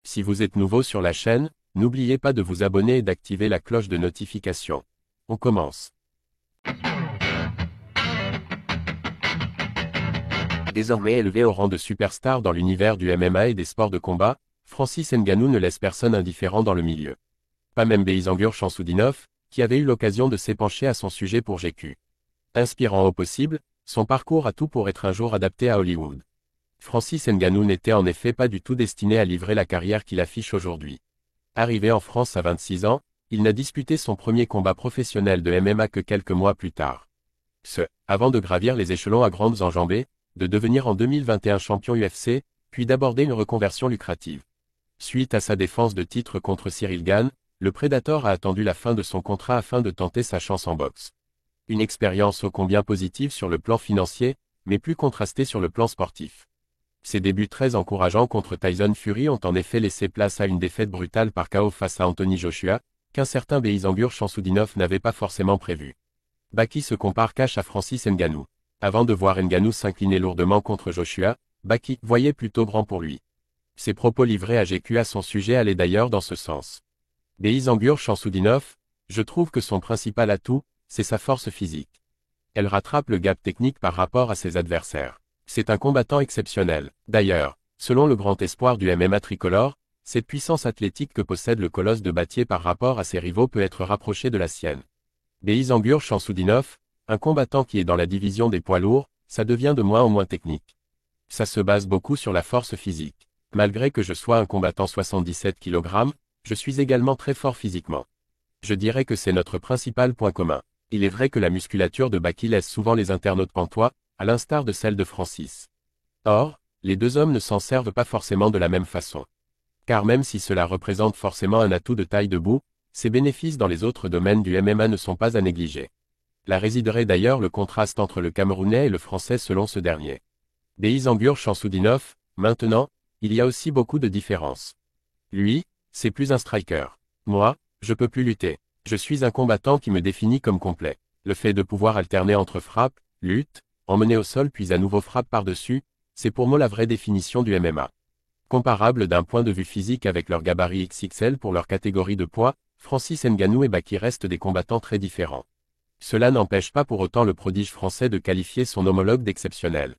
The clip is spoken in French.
Si vous êtes nouveau sur la chaîne, n'oubliez pas de vous abonner et d'activer la cloche de notification. On commence. Désormais élevé au rang de superstar dans l'univers du MMA et des sports de combat, Francis Ngannou ne laisse personne indifférent dans le milieu. Pas même Beisangur Shamsudinov, qui avait eu l'occasion de s'épancher à son sujet pour GQ. Inspirant au possible, son parcours a tout pour être un jour adapté à Hollywood. Francis Ngannou n'était en effet pas du tout destiné à livrer la carrière qu'il affiche aujourd'hui. Arrivé en France à 26 ans, il n'a disputé son premier combat professionnel de MMA que quelques mois plus tard. Avant de gravir les échelons à grandes enjambées, de devenir en 2021 champion UFC, puis d'aborder une reconversion lucrative. Suite à sa défense de titre contre Cyril Gane, le Predator a attendu la fin de son contrat afin de tenter sa chance en boxe. Une expérience ô combien positive sur le plan financier, mais plus contrastée sur le plan sportif. Ses débuts très encourageants contre Tyson Fury ont en effet laissé place à une défaite brutale par KO face à Anthony Joshua, qu'un certain Beisangur Shamsudinov n'avait pas forcément prévu. Baki se compare cash à Francis Ngannou. Avant de voir Ngannou s'incliner lourdement contre Joshua, Baki voyait plutôt grand pour lui. Ses propos livrés à GQ à son sujet allaient d'ailleurs dans ce sens. Beisangur Shamsudinov, je trouve que son principal atout, c'est sa force physique. Elle rattrape le gap technique par rapport à ses adversaires. C'est un combattant exceptionnel. D'ailleurs, selon le grand espoir du MMA tricolore, cette puissance athlétique que possède le colosse de Battier par rapport à ses rivaux peut être rapprochée de la sienne. Beisangur Shamsudinov, un combattant qui est dans la division des poids lourds, ça devient de moins en moins technique. Ça se base beaucoup sur la force physique. Malgré que je sois un combattant 77 kg, je suis également très fort physiquement. Je dirais que c'est notre principal point commun. Il est vrai que la musculature de Baki laisse souvent les internautes pantois, à l'instar de celle de Francis. Or, les deux hommes ne s'en servent pas forcément de la même façon. Car même si cela représente forcément un atout de taille debout, ses bénéfices dans les autres domaines du MMA ne sont pas à négliger. Là résiderait d'ailleurs le contraste entre le Camerounais et le Français selon ce dernier. Beisangur Shamsudinov, maintenant, il y a aussi beaucoup de différences. Lui, c'est plus un striker. Moi, je peux plus lutter. Je suis un combattant qui me définit comme complet. Le fait de pouvoir alterner entre frappe, lutte, emmener au sol puis à nouveau frappe par-dessus, c'est pour moi la vraie définition du MMA. Comparable d'un point de vue physique avec leur gabarit XXL pour leur catégorie de poids, Francis Ngannou et Baki restent des combattants très différents. Cela n'empêche pas pour autant le prodige français de qualifier son homologue d'exceptionnel.